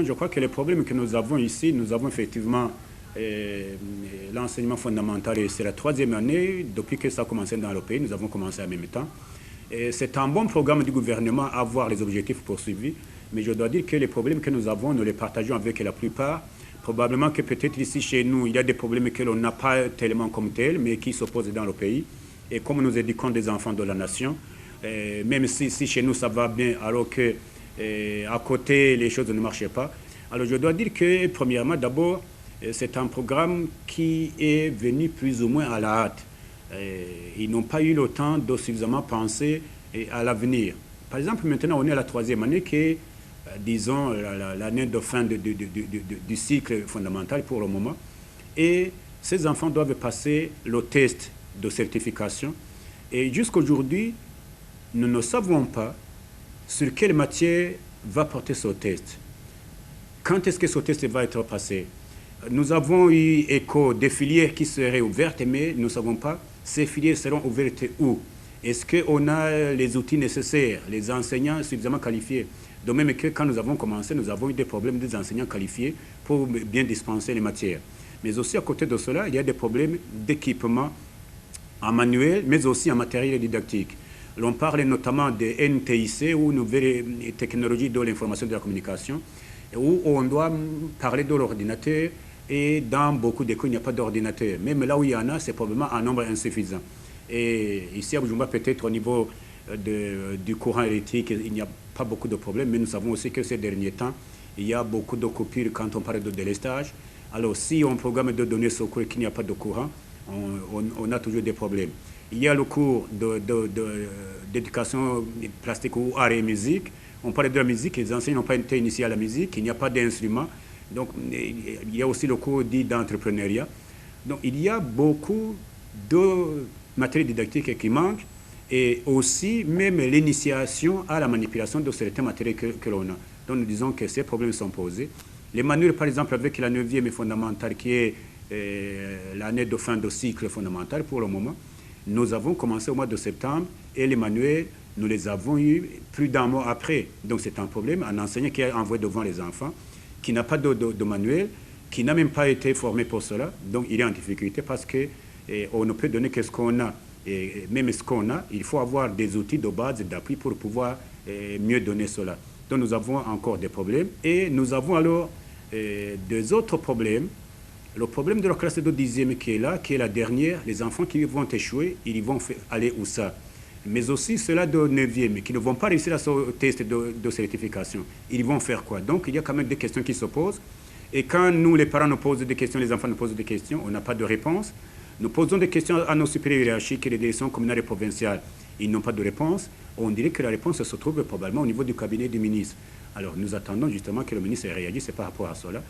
Je crois que les problèmes que nous avons ici, nous avons effectivement l'enseignement fondamental, et c'est la 3e année depuis que ça a commencé dans le pays, nous avons commencé en même temps. C'est un bon programme du gouvernement à avoir les objectifs poursuivis, mais je dois dire que les problèmes que nous avons, nous les partageons avec la plupart. Probablement que peut-être ici chez nous, il y a des problèmes que l'on n'a pas tellement comme tels, mais qui s'opposent dans le pays. Et comme nous éduquons des enfants de la nation, même si chez nous ça va bien, alors que à côté les choses ne marchaient pas. Alors je dois dire que premièrement, d'abord, c'est un programme qui est venu plus ou moins à la hâte. Ils n'ont pas eu le temps de suffisamment penser à l'avenir. Par exemple, maintenant on est à la 3e année qui est, disons, l'année de fin du cycle fondamental pour le moment. Et ces enfants doivent passer le test de certification. Et jusqu'aujourd'hui, nous ne savons pas sur quelle matière va porter ce test. Quand est-ce que ce test va être passé? Nous avons eu écho des filières qui seraient ouvertes, mais nous ne savons pas ces filières seront ouvertes où. Est-ce qu'on a les outils nécessaires, les enseignants suffisamment qualifiés? De même que quand nous avons commencé, nous avons eu des problèmes des enseignants qualifiés pour bien dispenser les matières. Mais aussi à côté de cela, il y a des problèmes d'équipement en manuel, mais aussi en matériel didactique. L'on parle notamment des NTIC, ou Nouvelles Technologies de l'Information et de la Communication, où on doit parler de l'ordinateur, et dans beaucoup d'écoles, il n'y a pas d'ordinateur. Même là où il y en a, c'est probablement un nombre insuffisant. Et ici à Bujumbura, peut-être au niveau du courant électrique, il n'y a pas beaucoup de problèmes, mais nous savons aussi que ces derniers temps, il y a beaucoup de coupures quand on parle de délestage. Alors si on programme de donner ce cours et qu'il n'y a pas de courant, on a toujours des problèmes. Il y a le cours d'éducation plastique ou art et musique. On parle de la musique, les enseignants n'ont pas été initiés à la musique, il n'y a pas d'instruments. Donc il y a aussi le cours dit d'entrepreneuriat. Donc il y a beaucoup de matériel didactique qui manque, et aussi même l'initiation à la manipulation de certains matériels que l'on a. Donc nous disons que ces problèmes sont posés. Les manuels, par exemple, avec la 9e fondamentale qui est l'année de fin de cycle fondamental pour le moment, nous avons commencé au mois de septembre, et les manuels, nous les avons eus plus d'un mois après. Donc c'est un problème. Un enseignant qui a envoyé devant les enfants, qui n'a pas de manuel, qui n'a même pas été formé pour cela, donc il est en difficulté parce qu'on ne peut donner que ce qu'on a. Et même ce qu'on a, il faut avoir des outils de base, d'appui pour pouvoir mieux donner cela. Donc nous avons encore des problèmes. Et nous avons alors des autres problèmes. Le problème de la classe de 10e qui est là, qui est la dernière, les enfants qui vont échouer, ils vont aller où ça? Mais aussi ceux-là de 9e qui ne vont pas réussir à ce test de certification. Ils vont faire quoi? Donc il y a quand même des questions qui se posent. Et quand nous, les parents, nous posent des questions, les enfants nous posent des questions, on n'a pas de réponse. Nous posons des questions à nos supérieurs hiérarchiques et les directions communales et provinciales. Ils n'ont pas de réponse. On dirait que la réponse se trouve probablement au niveau du cabinet du ministre. Alors nous attendons justement que le ministre réagisse par rapport à cela.